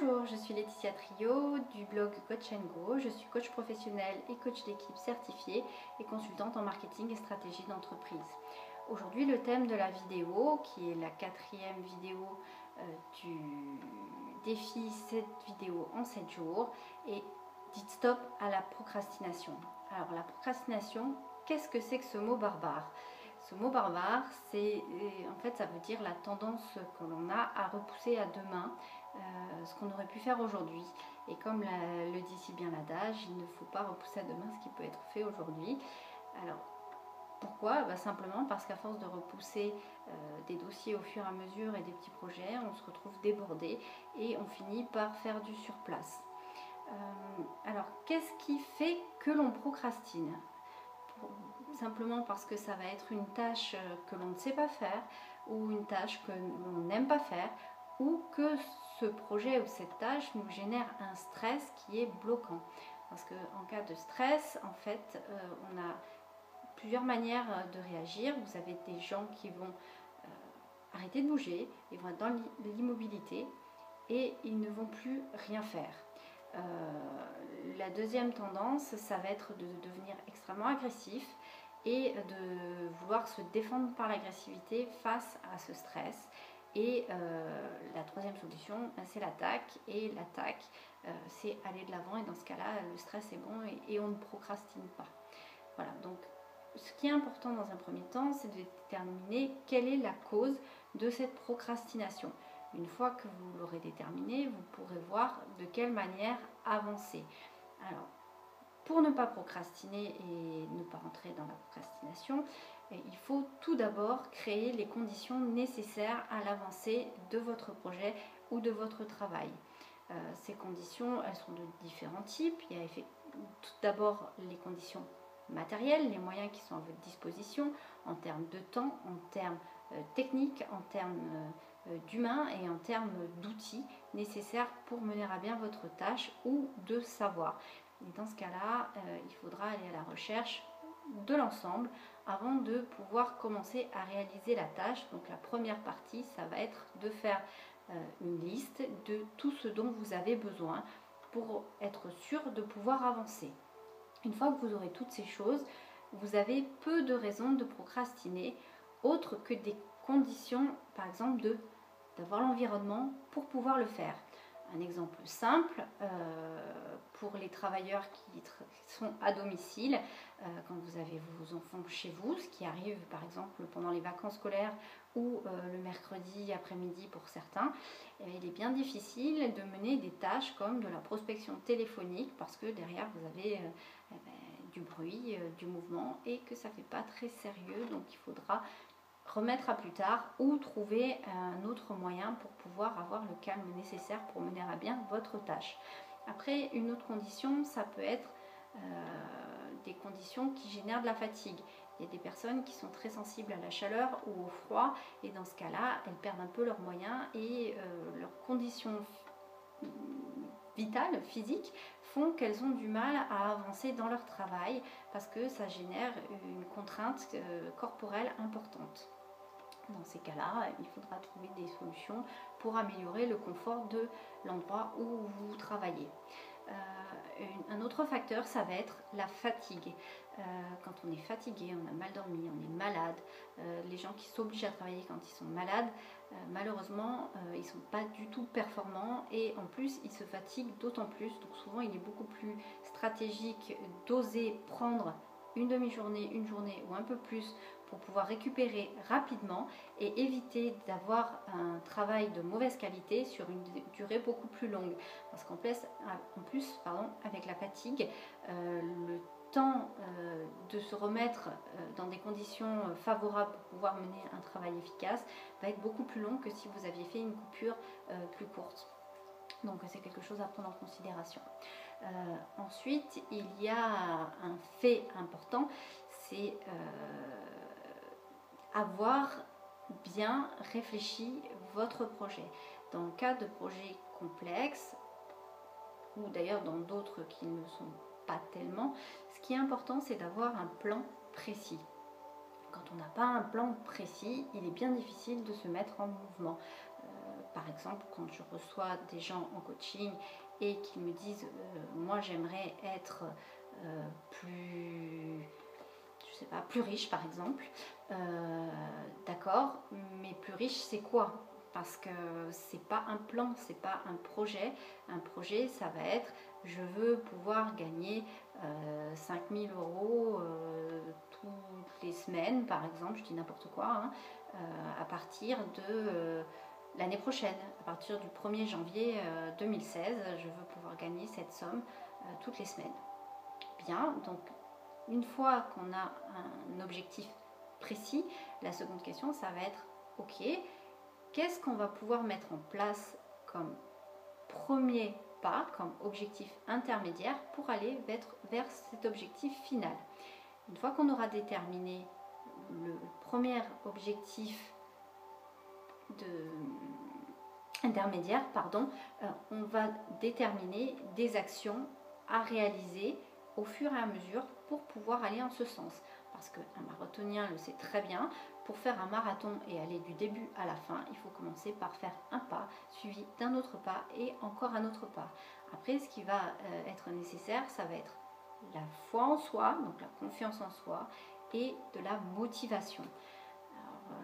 Bonjour, je suis Laetitia Trio du blog Coach & Go. Je suis coach professionnel et coach d'équipe certifié et consultante en marketing et stratégie d'entreprise. Aujourd'hui, le thème de la vidéo, qui est la 4e vidéo du défi 7 vidéos en 7 jours, est dites stop à la procrastination. Alors la procrastination, qu'est-ce que c'est que ce mot barbare? Ce mot barbare, en fait, ça veut dire la tendance que l'on a à repousser à demain ce qu'on aurait pu faire aujourd'hui. Et comme le dit si bien l'adage, il ne faut pas repousser à demain ce qui peut être fait aujourd'hui. Alors, pourquoi? Simplement parce qu'à force de repousser des dossiers au fur et à mesure et des petits projets, on se retrouve débordé et on finit par faire du surplace. Alors, qu'est-ce qui fait que l'on procrastine? Simplement parce que ça va être une tâche que l'on ne sait pas faire ou une tâche que l'on n'aime pas faire ou que ce projet ou cette tâche nous génère un stress qui est bloquant. Parce qu'en cas de stress, en fait, on a plusieurs manières de réagir. Vous avez des gens qui vont arrêter de bouger, ils vont être dans l'immobilité et ils ne vont plus rien faire. La deuxième tendance, ça va être de devenir extrêmement agressif et de vouloir se défendre par l'agressivité face à ce stress. Et la troisième solution, c'est l'attaque. Et l'attaque, c'est aller de l'avant. Et dans ce cas-là, le stress est bon et on ne procrastine pas. Voilà, donc ce qui est important dans un premier temps, c'est de déterminer quelle est la cause de cette procrastination. Une fois que vous l'aurez déterminé, vous pourrez voir de quelle manière avancer. Alors, pour ne pas procrastiner et ne pas rentrer dans la procrastination, il faut tout d'abord créer les conditions nécessaires à l'avancée de votre projet ou de votre travail. Ces conditions, elles sont de différents types. Il y a tout d'abord les conditions matérielles, les moyens qui sont à votre disposition en termes de temps, en termes techniques, en termes d'humains et en termes d'outils nécessaires pour mener à bien votre tâche ou de savoir. Et dans ce cas-là, il faudra aller à la recherche de l'ensemble avant de pouvoir commencer à réaliser la tâche. Donc la première partie, ça va être de faire une liste de tout ce dont vous avez besoin pour être sûr de pouvoir avancer. Une fois que vous aurez toutes ces choses, vous avez peu de raisons de procrastiner, autres que des conditions, par exemple, d'avoir l'environnement pour pouvoir le faire. Un exemple simple, pour les travailleurs qui sont à domicile, quand vous avez vos enfants chez vous, ce qui arrive par exemple pendant les vacances scolaires ou le mercredi après-midi pour certains, il est bien difficile de mener des tâches comme de la prospection téléphonique parce que derrière vous avez du bruit, du mouvement et que ça ne fait pas très sérieux, donc il faudra remettre à plus tard ou trouver un autre moyen pour pouvoir avoir le calme nécessaire pour mener à bien votre tâche. Après, une autre condition, ça peut être des conditions qui génèrent de la fatigue. Il y a des personnes qui sont très sensibles à la chaleur ou au froid et dans ce cas-là, elles perdent un peu leurs moyens et leurs conditions vitales, physiques, font qu'elles ont du mal à avancer dans leur travail parce que ça génère une contrainte corporelle importante. Dans ces cas-là, il faudra trouver des solutions pour améliorer le confort de l'endroit où vous travaillez. Un autre facteur, ça va être la fatigue. Quand on est fatigué, on a mal dormi, on est malade. Les gens qui s'obligent à travailler quand ils sont malades, malheureusement, ils ne sont pas du tout performants et en plus, ils se fatiguent d'autant plus. Donc souvent, il est beaucoup plus stratégique d'oser prendre une demi-journée, une journée ou un peu plus pour pouvoir récupérer rapidement et éviter d'avoir un travail de mauvaise qualité sur une durée beaucoup plus longue. Parce qu'en plus, avec la fatigue, le temps de se remettre dans des conditions favorables pour pouvoir mener un travail efficace va être beaucoup plus long que si vous aviez fait une coupure plus courte. Donc c'est quelque chose à prendre en considération. Ensuite, il y a un fait important, c'est avoir bien réfléchi votre projet. Dans le cas de projets complexes, ou d'ailleurs dans d'autres qui ne sont pas tellement, ce qui est important, c'est d'avoir un plan précis. Quand on n'a pas un plan précis, il est bien difficile de se mettre en mouvement. par exemple, quand je reçois des gens en coaching et qu'ils me disent moi j'aimerais être plus, je sais pas, plus riche par exemple, d'accord, mais plus riche c'est quoi? Parce que c'est pas un plan, c'est pas un projet. Un projet, ça va être je veux pouvoir gagner 5000 euros toutes les semaines, par exemple, je dis n'importe quoi, hein, à partir de l'année prochaine, à partir du 1er janvier 2016, je veux pouvoir gagner cette somme toutes les semaines. Bien, donc une fois qu'on a un objectif précis, la seconde question, ça va être ok, qu'est-ce qu'on va pouvoir mettre en place comme premier pas, comme objectif intermédiaire pour aller vers cet objectif final. Une fois qu'on aura déterminé le premier objectif intermédiaire, on va déterminer des actions à réaliser au fur et à mesure pour pouvoir aller en ce sens. Parce qu'un marathonien le sait très bien, pour faire un marathon et aller du début à la fin, il faut commencer par faire un pas, suivi d'un autre pas et encore un autre pas. Après, ce qui va être nécessaire, ça va être la foi en soi, donc la confiance en soi, et de la motivation.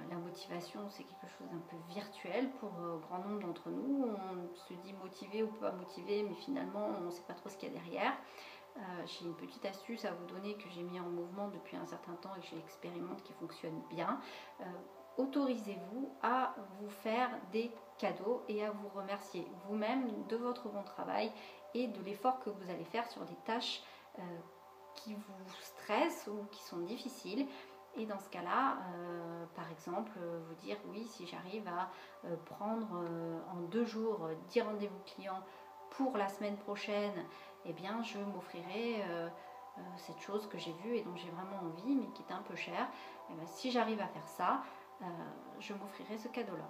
La motivation, c'est quelque chose d'un peu virtuel pour grand nombre d'entre nous. On se dit motivé ou pas motivé, mais finalement, on ne sait pas trop ce qu'il y a derrière. J'ai une petite astuce à vous donner que j'ai mis en mouvement depuis un certain temps et que j'expérimente qui fonctionne bien. Autorisez-vous à vous faire des cadeaux et à vous remercier vous-même de votre bon travail et de l'effort que vous allez faire sur des tâches qui vous stressent ou qui sont difficiles. Et dans ce cas-là, par exemple, vous dire oui, si j'arrive à prendre en 2 jours 10 rendez-vous clients pour la semaine prochaine, eh bien je m'offrirai cette chose que j'ai vue et dont j'ai vraiment envie, mais qui est un peu chère. Et bien, si j'arrive à faire ça, je m'offrirai ce cadeau-là.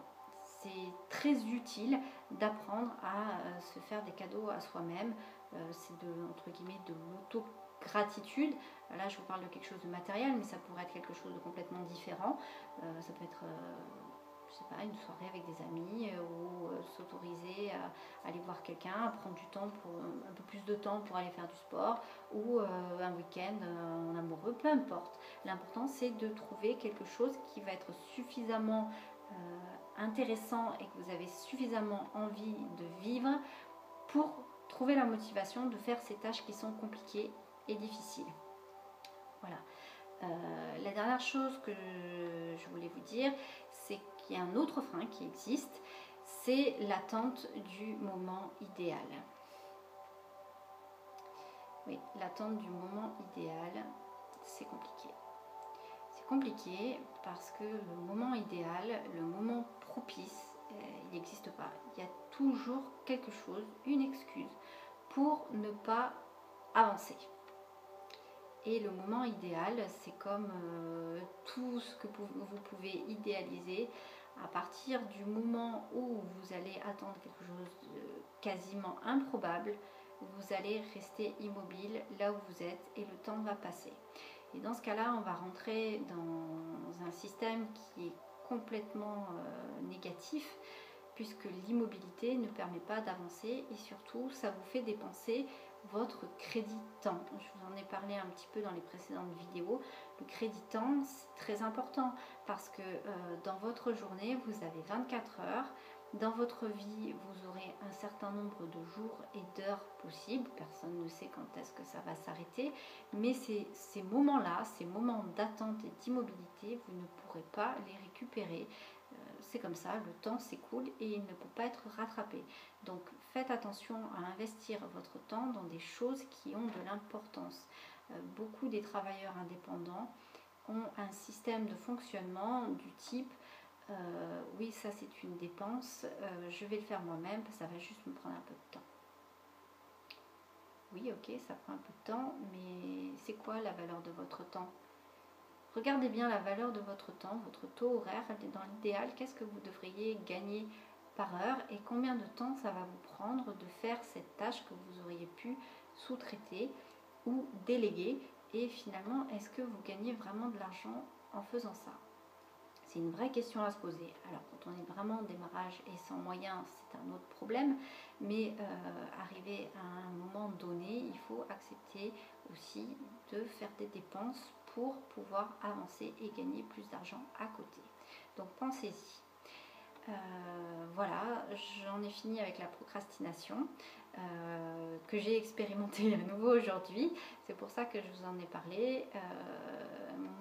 C'est très utile d'apprendre à se faire des cadeaux à soi-même. C'est entre guillemets de l'auto-gratitude. Là, je vous parle de quelque chose de matériel, mais ça pourrait être quelque chose de complètement différent. Ça peut être je sais pas, une soirée avec des amis ou s'autoriser à aller voir quelqu'un, à prendre du temps un peu plus de temps pour aller faire du sport ou un week-end en amoureux, peu importe. L'important c'est de trouver quelque chose qui va être suffisamment intéressant et que vous avez suffisamment envie de vivre pour trouver la motivation de faire ces tâches qui sont compliquées et difficiles. Voilà. La dernière chose que je voulais vous dire, c'est qu'il y a un autre frein qui existe, c'est l'attente du moment idéal. Oui, l'attente du moment idéal, c'est compliqué. C'est compliqué parce que le moment idéal, le moment propice, il n'existe pas. Il y a toujours quelque chose, une excuse pour ne pas avancer. Et le moment idéal, c'est comme tout ce que vous pouvez idéaliser. À partir du moment où vous allez attendre quelque chose de quasiment improbable, vous allez rester immobile là où vous êtes et le temps va passer. Et dans ce cas-là, on va rentrer dans un système qui est complètement négatif, puisque l'immobilité ne permet pas d'avancer et surtout, ça vous fait dépenser votre crédit temps. Je vous en ai parlé un petit peu dans les précédentes vidéos. Le crédit temps, c'est très important parce que dans votre journée, vous avez 24 heures. Dans votre vie, vous aurez un certain nombre de jours et d'heures possibles. Personne ne sait quand est-ce que ça va s'arrêter. Mais ces moments-là, ces moments d'attente et d'immobilité, vous ne pourrez pas les récupérer. C'est comme ça, le temps s'écoule et il ne peut pas être rattrapé. Donc faites attention à investir votre temps dans des choses qui ont de l'importance. Beaucoup des travailleurs indépendants ont un système de fonctionnement du type oui, ça c'est une dépense, je vais le faire moi-même, ça va juste me prendre un peu de temps. Oui, ok, ça prend un peu de temps, mais c'est quoi la valeur de votre temps? Regardez bien la valeur de votre temps, votre taux horaire. Dans l'idéal, qu'est-ce que vous devriez gagner par heure et combien de temps ça va vous prendre de faire cette tâche que vous auriez pu sous-traiter ou déléguer, et finalement, est-ce que vous gagnez vraiment de l'argent en faisant ça? C'est une vraie question à se poser. Alors quand on est vraiment en démarrage et sans moyens, c'est un autre problème, mais arrivé à un moment donné, il faut accepter aussi de faire des dépenses pour pouvoir avancer et gagner plus d'argent à côté. Donc pensez-y. Voilà, j'en ai fini avec la procrastination que j'ai expérimenté à nouveau aujourd'hui. C'est pour ça que je vous en ai parlé.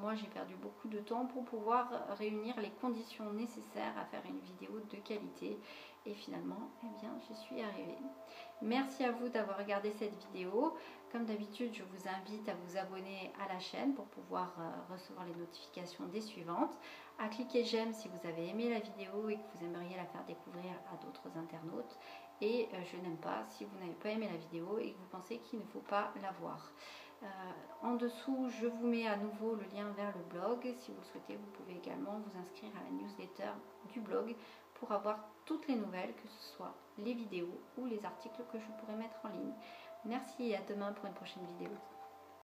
Moi, j'ai perdu beaucoup de temps pour pouvoir réunir les conditions nécessaires à faire une vidéo de qualité. Et finalement, eh bien, j'y suis arrivée. Merci à vous d'avoir regardé cette vidéo. Comme d'habitude, je vous invite à vous abonner à la chaîne pour pouvoir recevoir les notifications des suivantes, à cliquer j'aime si vous avez aimé la vidéo et que vous aimeriez la faire découvrir à d'autres internautes, et je n'aime pas si vous n'avez pas aimé la vidéo et que vous pensez qu'il ne faut pas la voir. En dessous, je vous mets à nouveau le lien vers le blog. Si vous le souhaitez, vous pouvez également vous inscrire à la newsletter du blog pour avoir toutes les nouvelles, que ce soit les vidéos ou les articles que je pourrais mettre en ligne. Merci et à demain pour une prochaine vidéo.